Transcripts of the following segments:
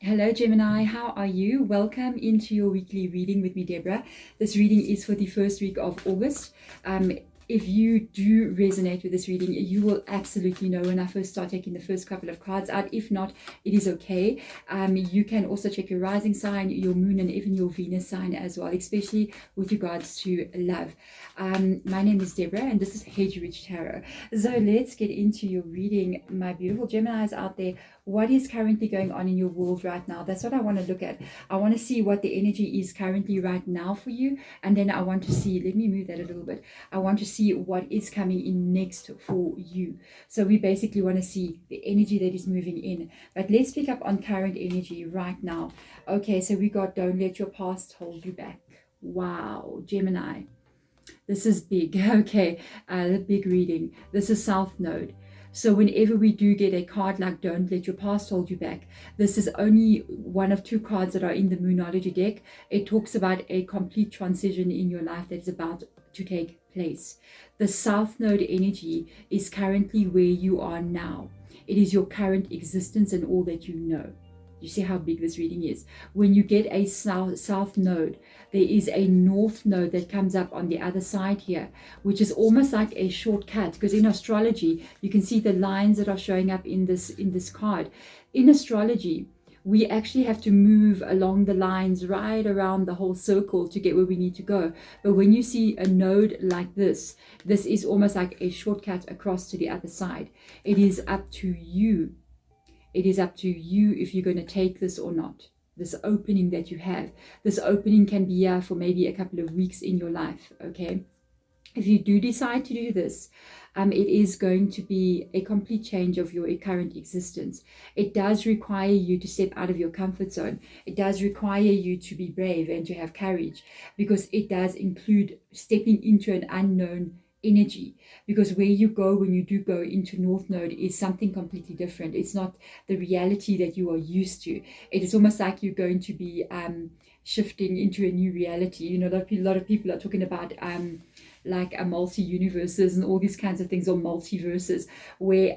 Hello Gemini, how are you? Welcome into your weekly reading with me, Deborah. This reading is for the first week of August. If you do resonate with this reading, you will absolutely know when I first start taking the first couple of cards out. If not, it is okay. You can also check your rising sign, your moon, and even your Venus sign as well, especially with regards to love. My name is Deborah, and this is Hedge Rich Tarot. So let's get into your reading, my beautiful Geminis out there. What is currently going on in your world right now? That's what I want to look at. I want to see what the energy is currently right now for you. And then I want to see, let me move that a little bit. I want to see what is coming in next for you. So we basically want to see the energy that is moving in. But let's pick up on current energy right now. Okay, so we got don't let your past hold you back. Wow, Gemini. This is big. Okay, the big reading. This is South Node. So whenever we do get a card like don't let your past hold you back, this is only one of two cards that are in the Moonology deck. It talks about a complete transition in your life that is about to take place. The South Node energy is currently where you are now. It is your current existence and all that you know. You see how big this reading is. When you get a south node, there is a north node that comes up on the other side here, which is almost like a shortcut, because in astrology you can see the lines that are showing up in this card. In astrology, we actually have to move along the lines right around the whole circle to get where we need to go. But when you see a node like this is almost like a shortcut across to the other side. It is up to you. It is up to you if you're going to take this or not. This opening that you have. This opening can be here for maybe a couple of weeks in your life, okay? If you do decide to do this, it is going to be a complete change of your current existence. It does require you to step out of your comfort zone. It does require you to be brave and to have courage, because it does include stepping into an unknown energy, because where you go when you do go into North Node is something completely different. It's not the reality that you are used to. It is almost like you're going to be shifting into a new reality. You know, a lot of people are talking about like a multi-universes and all these kinds of things, or multiverses, where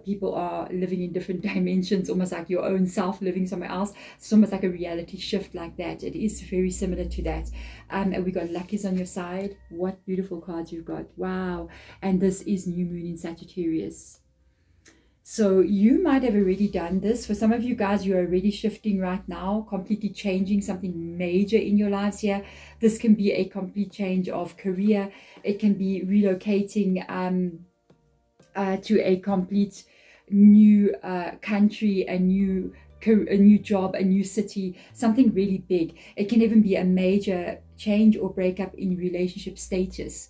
people are living in different dimensions, almost like your own self living somewhere else. It's almost like a reality shift like that. It is very similar to that. And we got Lucky's on your side. What beautiful cards you've got. Wow. And this is new moon in Sagittarius. So you might have already done this. For some of you guys, you're already shifting right now, completely changing something major in your lives here. This can be a complete change of career. It can be relocating to a complete new country, a new job, a new city, something really big. It can even be a major change or breakup in relationship status.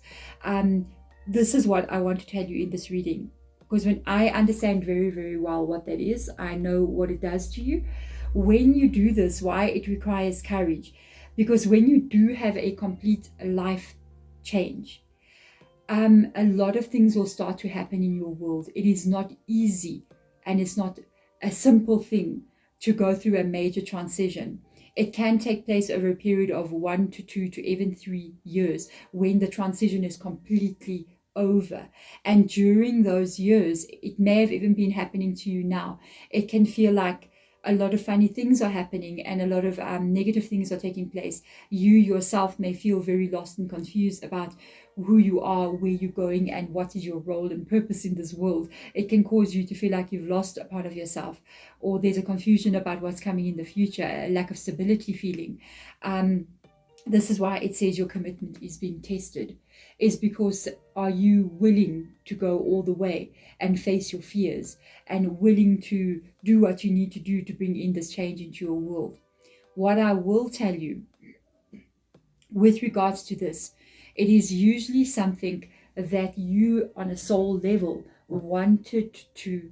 This is what I want to tell you in this reading. Because when I understand very, very well what that is, I know what it does to you. When you do this, why it requires courage. Because when you do have a complete life change, a lot of things will start to happen in your world. It is not easy, and it's not a simple thing to go through a major transition. It can take place over a period of 1 to 2 to even 3 years, when the transition is completely over. And during those years, it may have even been happening to you now. It can feel like a lot of funny things are happening and a lot of negative things are taking place. You yourself may feel very lost and confused about who you are, where you're going, and what is your role and purpose in this world. It can cause you to feel like you've lost a part of yourself, or there's a confusion about what's coming in the future, a lack of stability feeling. This is why it says your commitment is being tested, is because are you willing to go all the way and face your fears, and willing to do what you need to do to bring in this change into your world. What I will tell you with regards to this, it is usually something that you on a soul level wanted to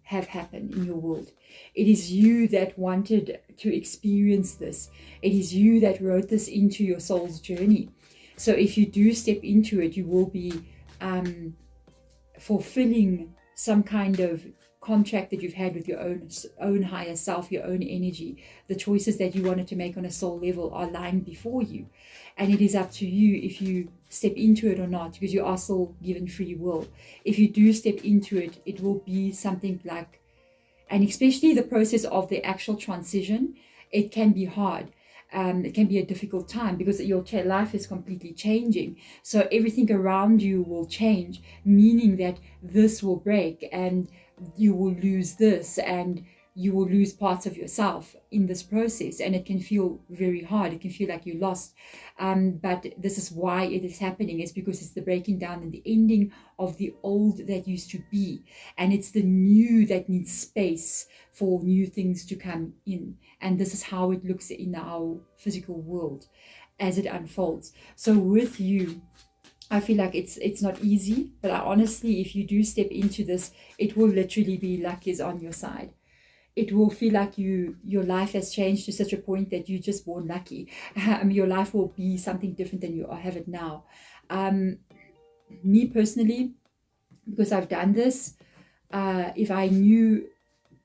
have happen in your world. It is you that wanted to experience this. It is you that wrote this into your soul's journey. So if you do step into it, you will be fulfilling some kind of contract that you've had with your own higher self, your own energy. The choices that you wanted to make on a soul level are lying before you. And it is up to you if you step into it or not, because you are still given free will. If you do step into it, it will be something like And especially the process of the actual transition, it can be hard. It can be a difficult time because your life is completely changing. So everything around you will change, meaning that this will break and you will lose this, and you will lose parts of yourself in this process. And it can feel very hard. It can feel like you lost. But this is why it is happening, is because it's the breaking down and the ending of the old that used to be. And it's the new that needs space for new things to come in. And this is how it looks in our physical world as it unfolds. So with you, I feel like it's not easy, but honestly, if you do step into this, it will literally be luck is on your side. It will feel like your life has changed to such a point that you just born lucky. Your life will be something different than you have it now. Me personally, because I've done this, if I knew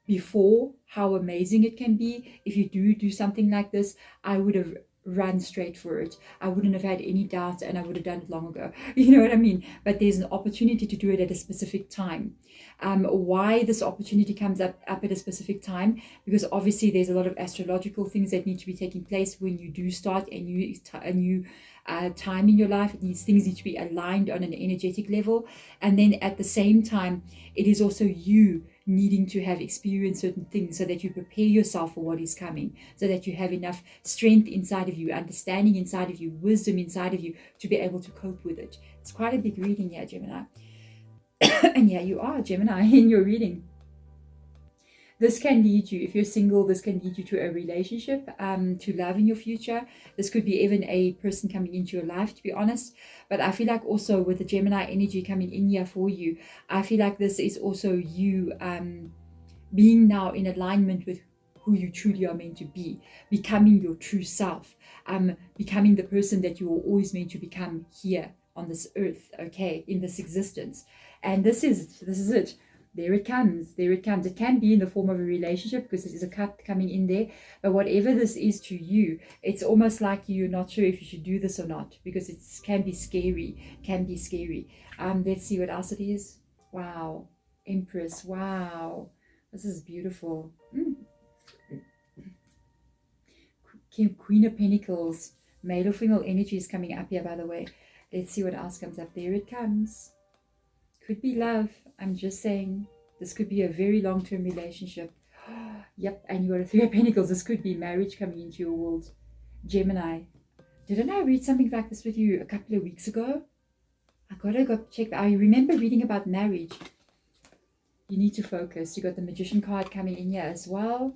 before how amazing it can be, if you do something like this, I would have run straight for it. I wouldn't have had any doubt, and I would have done it long ago. You know what I mean? But there's an opportunity to do it at a specific time. Why this opportunity comes up at a specific time? Because obviously there's a lot of astrological things that need to be taking place when you do start a new time in your life. Things need to be aligned on an energetic level, and then at the same time, it is also you needing to have experienced certain things so that you prepare yourself for what is coming, so that you have enough strength inside of you, understanding inside of you, wisdom inside of you to be able to cope with it. It's quite a big reading here, Gemini. And yeah, you are Gemini in your reading. This can lead you, if you're single, this can lead you to a relationship, to love in your future. This could be even a person coming into your life, to be honest. But I feel like also with the Gemini energy coming in here for you, I feel like this is also you being now in alignment with who you truly are meant to be, becoming your true self, becoming the person that you were always meant to become here on this earth, okay, in this existence. And this is it. There it comes. It can be in the form of a relationship, because this is a cup coming in there. But whatever this is to you, it's almost like you're not sure if you should do this or not, because it can be scary. Let's see what else it is. Wow. Empress. Wow. This is beautiful. Queen of Pentacles. Male or female energy is coming up here, by the way. Let's see what else comes up. There it comes. Could be love. I'm just saying, this could be a very long-term relationship. Yep, and you got a Three of Pentacles. This could be marriage coming into your world. Gemini. Didn't I read something like this with you a couple of weeks ago? I gotta go check. I remember reading about marriage. You need to focus. You got the Magician card coming in here as well.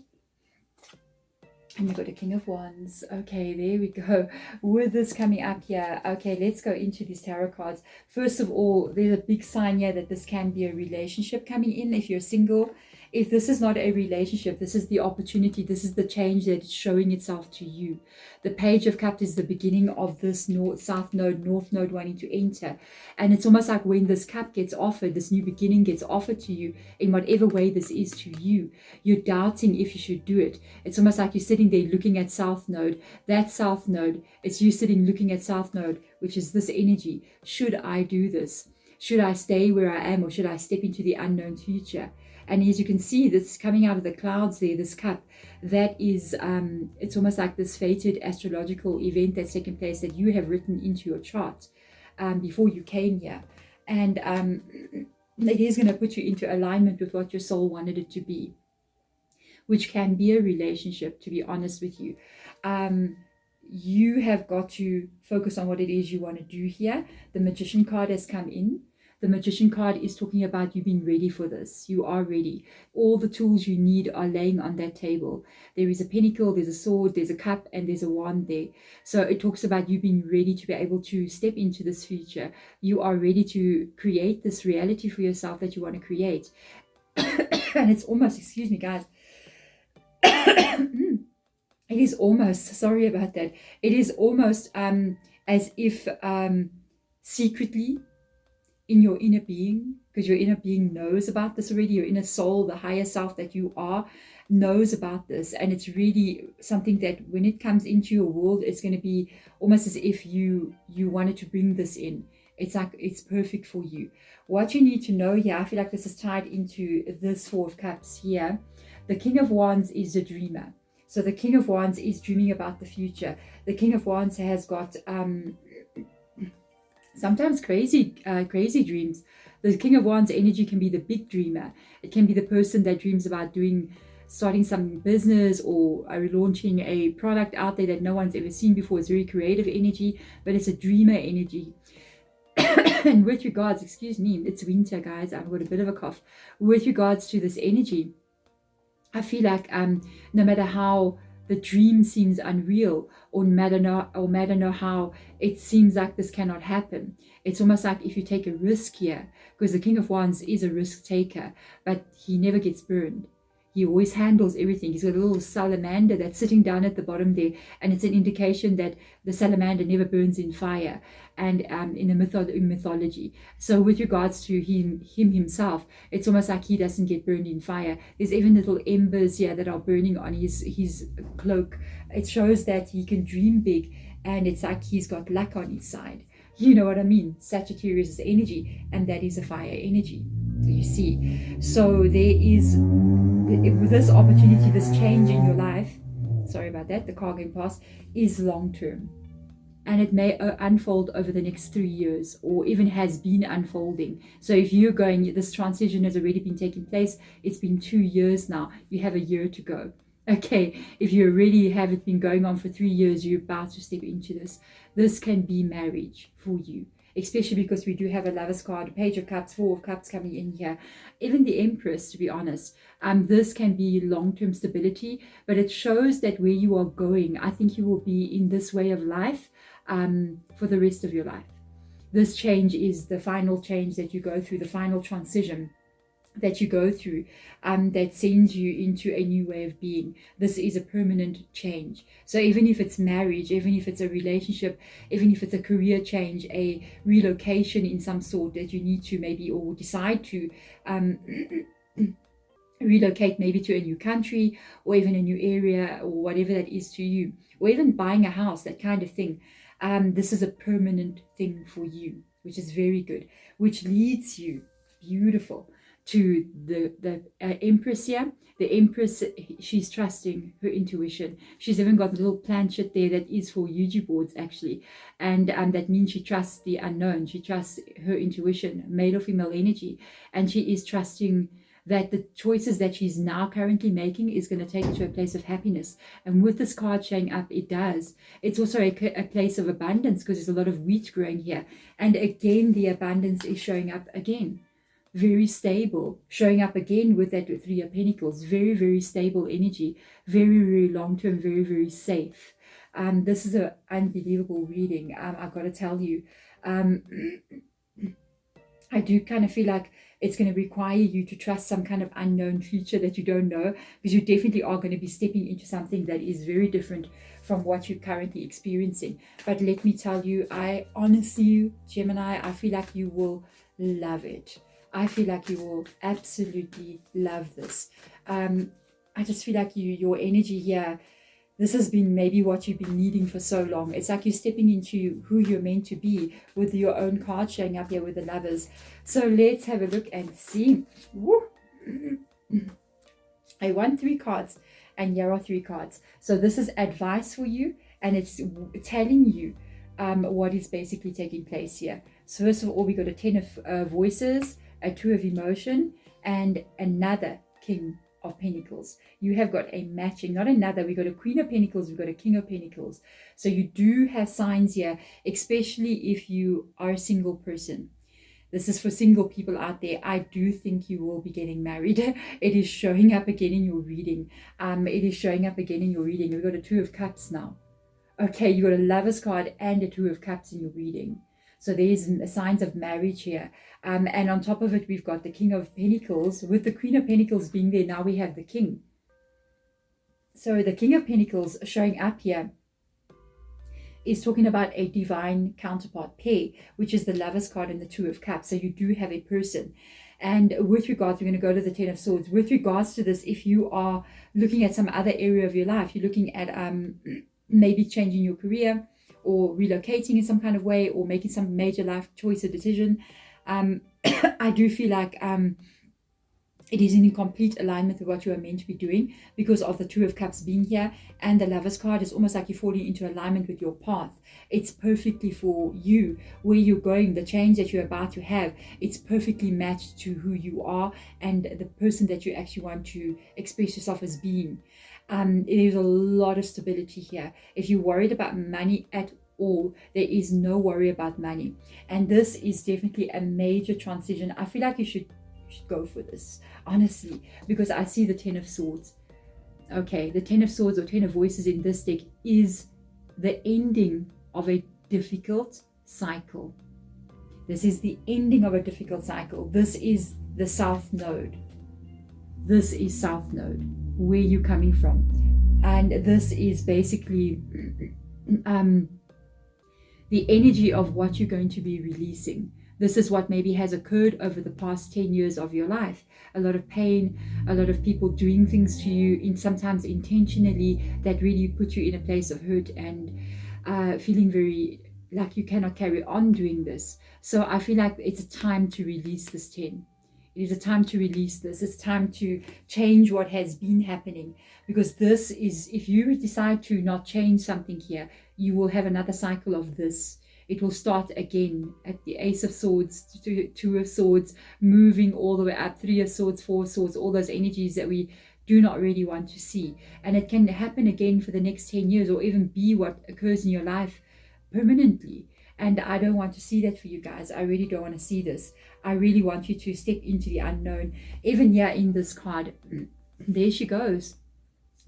And you got a King of Wands. Okay, there we go. With this coming up here. Okay, let's go into these tarot cards. First of all, there's a big sign here that this can be a relationship coming in if you're single. If this is not a relationship, this is the opportunity. This is the change that is showing itself to you. The Page of Cups is the beginning of this south node, north node wanting to enter. And it's almost like when this cup gets offered, this new beginning gets offered to you, in whatever way this is to you, you're doubting if you should do it. It's almost like you're sitting there looking at south node. That south node, it's you sitting looking at south node, which is this energy. Should I do this? Should I stay where I am, or should I step into the unknown future? And as you can see, this coming out of the clouds there, this cup, that is, it's almost like this fated astrological event that's taken place that you have written into your chart before you came here. And it is going to put you into alignment with what your soul wanted it to be, which can be a relationship, to be honest with you. You have got to focus on what it is you want to do here. The Magician card has come in. The Magician card is talking about you being ready for this. You are ready. All the tools you need are laying on that table. There is a pentacle, there's a sword, there's a cup, and there's a wand there. So it talks about you being ready to be able to step into this future. You are ready to create this reality for yourself that you want to create. And it's almost, excuse me guys, it is almost, sorry about that, it is almost as if secretly, in your inner being, because your inner being knows about this already, your inner soul, the higher self that you are, knows about this. And it's really something that when it comes into your world, it's going to be almost as if you wanted to bring this in. It's like it's perfect for you. What you need to know here, I feel like this is tied into this Four of Cups here. The King of Wands is a dreamer. So the King of Wands is dreaming about the future. The King of Wands has got sometimes crazy dreams. The King of Wands energy can be the big dreamer. It can be the person that dreams about starting some business or launching a product out there that no one's ever seen before. It's very creative energy, but it's a dreamer energy. And with regards, excuse me, it's winter, guys. I've got a bit of a cough. With regards to this energy, I feel like no matter how the dream seems unreal, or no matter how it seems like this cannot happen, it's almost like if you take a risk here, because the King of Wands is a risk taker, but he never gets burned. He always handles everything. He's got a little salamander that's sitting down at the bottom there, and it's an indication that the salamander never burns in fire, and in mythology. So with regards to him himself, it's almost like he doesn't get burned in fire. There's even little embers here that are burning on his cloak. It shows that he can dream big, and it's like he's got luck on his side. You know what I mean? Sagittarius is energy, and that is a fire energy. You see, so there is, with this opportunity, this change in your life, sorry about that, the car going past, is long term, and it may unfold over the next 3 years, or even has been unfolding. So if you're going, this transition has already been taking place, it's been 2 years now, you have a year to go. Okay, if you already have it been going on for 3 years, you're about to step into this. This can be marriage for you, especially because we do have a Lover's card, a Page of Cups, Four of Cups coming in here, even the Empress, to be honest. This can be long-term stability, but it shows that where you are going, I think you will be in this way of life for the rest of your life. This change is the final change that you go through, the final transition that you go through, that sends you into a new way of being. This is a permanent change. So even if it's marriage, even if it's a relationship, even if it's a career change, a relocation in some sort that you need to maybe, or decide to relocate maybe to a new country, or even a new area, or whatever that is to you, or even buying a house, that kind of thing. This is a permanent thing for you, which is very good, which leads you, beautiful, to the Empress here. The Empress, she's trusting her intuition. She's even got a little planchette there that is for Ouija boards, actually. And that means she trusts the unknown. She trusts her intuition, male or female energy. And she is trusting that the choices that she's now currently making is going to take her to a place of happiness. And with this card showing up, it does. It's also a place of abundance, because there's a lot of wheat growing here. And again, the abundance is showing up again. Very stable, showing up again with that Three of Pentacles. Very, very stable energy. Very, very long-term, very, very safe. This is an unbelievable reading. I've got to tell you. I do kind of feel like it's going to require you to trust some kind of unknown future that you don't know, because you definitely are going to be stepping into something that is very different from what you're currently experiencing. But let me tell you, I honestly, Gemini, I feel like you will love it. I feel like you will absolutely love this. I just feel like your energy here, this has been maybe what you've been needing for so long. It's like you're stepping into who you're meant to be, with your own card showing up here with the Lovers. So let's have a look and see. Woo. I won 3 cards, and here are 3 cards. So this is advice for you, and it's telling you what is basically taking place here. So first of all, we got a 10 of voices, a 2 of emotion, and another King of Pentacles. You have got a matching, not another, we got a Queen of Pentacles, we've got a King of Pentacles. So you do have signs here, especially if you are a single person. This is for single people out there. I do think you will be getting married. It is showing up again in your reading. It is showing up again in your reading. We've got a 2 of Cups now. Okay, you got a Lover's card and a 2 of Cups in your reading. So there's signs of marriage here. And on top of it, we've got the King of Pentacles. With the Queen of Pentacles being there, now we have the King. So the King of Pentacles showing up here is talking about a divine counterpart pair, which is the Lover's card and the 2 of Cups. So you do have a person. And with regards, we're going to go to the 10 of Swords. With regards to this, if you are looking at some other area of your life, you're looking at maybe changing your career, or relocating in some kind of way, or making some major life choice or decision, I do feel like It is in complete alignment with what you are meant to be doing because of the Two of Cups being here, and the Lover's card is almost like you're falling into alignment with your path. It's perfectly for you, where you're going, the change that you're about to have. It's perfectly matched to who you are and the person that you actually want to express yourself as being. There's a lot of stability here. If you're worried about money at all, there is no worry about money, and this is definitely a major transition. I feel like you should go for this, honestly, because I see the Ten of Swords. Okay, the Ten of Swords or Ten of Voices in this deck is the ending of a difficult cycle. This is the ending of a difficult cycle. This is the South Node. This is South Node, where you're coming from. And this is basically the energy of what you're going to be releasing. This is what maybe has occurred over the past 10 years of your life. A lot of pain, a lot of people doing things to you, sometimes intentionally, that really put you in a place of hurt and feeling very like you cannot carry on doing this. So I feel like it's a time to release this 10. It is a time to release this. It's time to change what has been happening, because this is, if you decide to not change something here, you will have another cycle of this. It will start again at the Ace of Swords, Two of Swords, moving all the way up, Three of Swords, Four of Swords, all those energies that we do not really want to see. And it can happen again for the next 10 years, or even be what occurs in your life permanently. And I don't want to see that for you guys. I really don't want to see this. I really want you to step into the unknown. Even here in this card, there she goes.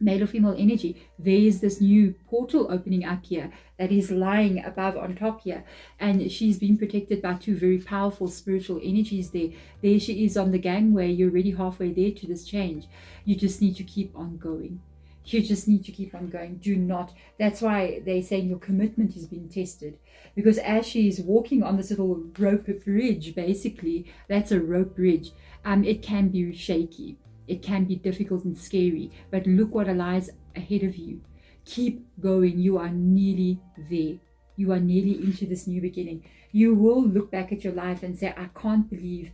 Male or female energy. There's this new portal opening up here that is lying above on top here, and she's been protected by two very powerful spiritual energies there. There she is on the gangway. You're already halfway there to this change. You just need to keep on going. You just need to keep on going. Do not. That's why they're saying your commitment is being tested, because as she is walking on this little rope bridge, basically that's a rope bridge, it can be shaky. It can be difficult and scary, but look what lies ahead of you. Keep going. You are nearly there. You are nearly into this new beginning. You will look back at your life and say, I can't believe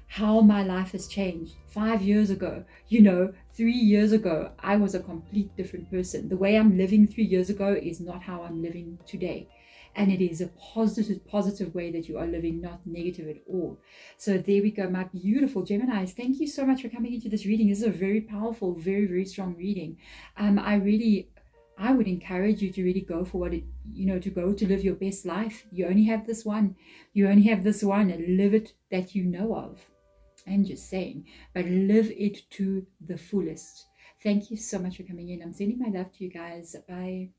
how my life has changed. 5 years ago, 3 years ago, I was a complete different person. The way I'm living 3 years ago is not how I'm living today. And it is a positive way that you are living, not negative at all. So there we go, my beautiful Geminis. Thank you so much for coming into this reading. This is a very powerful, very, very strong reading. I would encourage you to really go for what to live your best life. You only have this one. You only have this one, and live it that you know of. I'm just saying, but live it to the fullest. Thank you so much for coming in. I'm sending my love to you guys. Bye.